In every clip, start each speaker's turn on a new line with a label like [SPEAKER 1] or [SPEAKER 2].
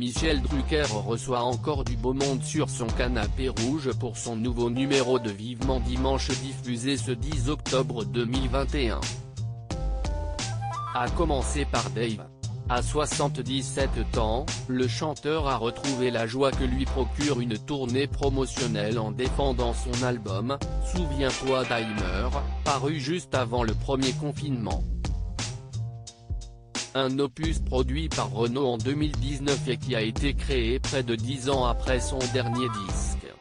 [SPEAKER 1] Michel Drucker reçoit encore du beau monde sur son canapé rouge pour son nouveau numéro de Vivement Dimanche diffusé ce 10 octobre 2021. A commencer par Dave. À 77 ans, le chanteur a retrouvé la joie que lui procure une tournée promotionnelle en défendant son album « Souviens-toi d'Heimer », paru juste avant le premier confinement. Un opus produit par Renaud en 2019 et qui a été créé près de 10 ans après son dernier disque.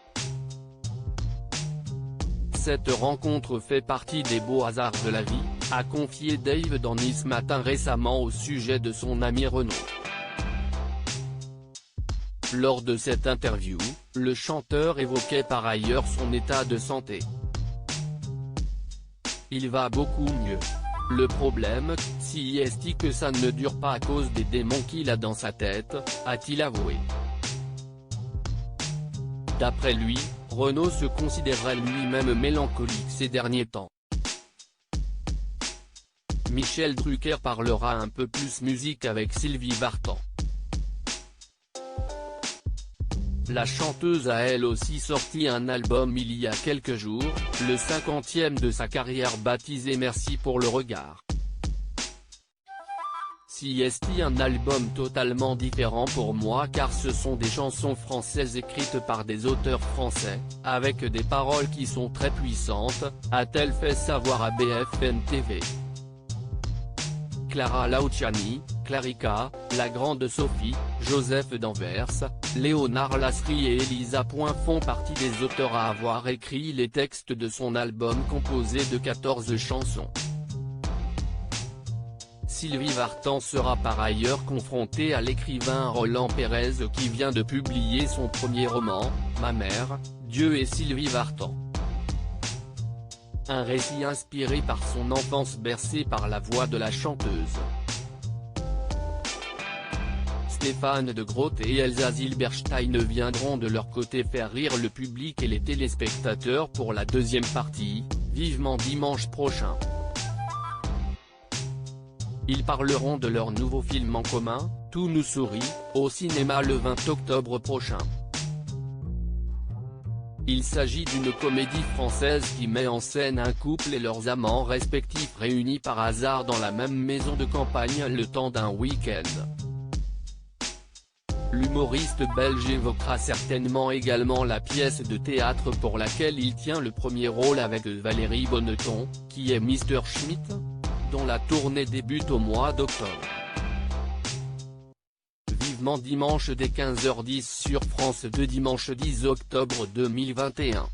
[SPEAKER 1] Cette rencontre fait partie des beaux hasards de la vie, a confié Dave dans Nice Matin récemment au sujet de son ami Renaud. Lors de cette interview, le chanteur évoquait par ailleurs son état de santé. Il va beaucoup mieux. Le problème, c'est que ça ne dure pas à cause des démons qu'il a dans sa tête, a-t-il avoué. D'après lui, Renaud se considérait lui-même mélancolique ces derniers temps. Michel Drucker parlera un peu plus musique avec Sylvie Vartan. La chanteuse a elle aussi sorti un album il y a quelques jours, le 50e de sa carrière baptisé Merci pour le regard. C'est un album totalement différent pour moi car ce sont des chansons françaises écrites par des auteurs français, avec des paroles qui sont très puissantes, a-t-elle fait savoir à BFM TV. Clara Luciani, Clarica, La Grande Sophie, Joseph d'Anvers, Léonard Lasry et Elisa Point font partie des auteurs à avoir écrit les textes de son album composé de 14 chansons. Sylvie Vartan sera par ailleurs confrontée à l'écrivain Roland Pérez qui vient de publier son premier roman, Ma mère, Dieu et Sylvie Vartan. Un récit inspiré par son enfance bercée par la voix de la chanteuse. Stéphane de Groot et Elsa Zilberstein viendront de leur côté faire rire le public et les téléspectateurs pour la deuxième partie, Vivement Dimanche prochain. Ils parleront de leur nouveau film en commun, Tout nous sourit, au cinéma le 20 octobre prochain. Il s'agit d'une comédie française qui met en scène un couple et leurs amants respectifs réunis par hasard dans la même maison de campagne le temps d'un week-end. L'humoriste belge évoquera certainement également la pièce de théâtre pour laquelle il tient le premier rôle avec Valérie Bonneton, qui est Mr Schmidt, dont la tournée débute au mois d'octobre. Vivement Dimanche dès 15h10 sur France 2 dimanche 10 octobre 2021.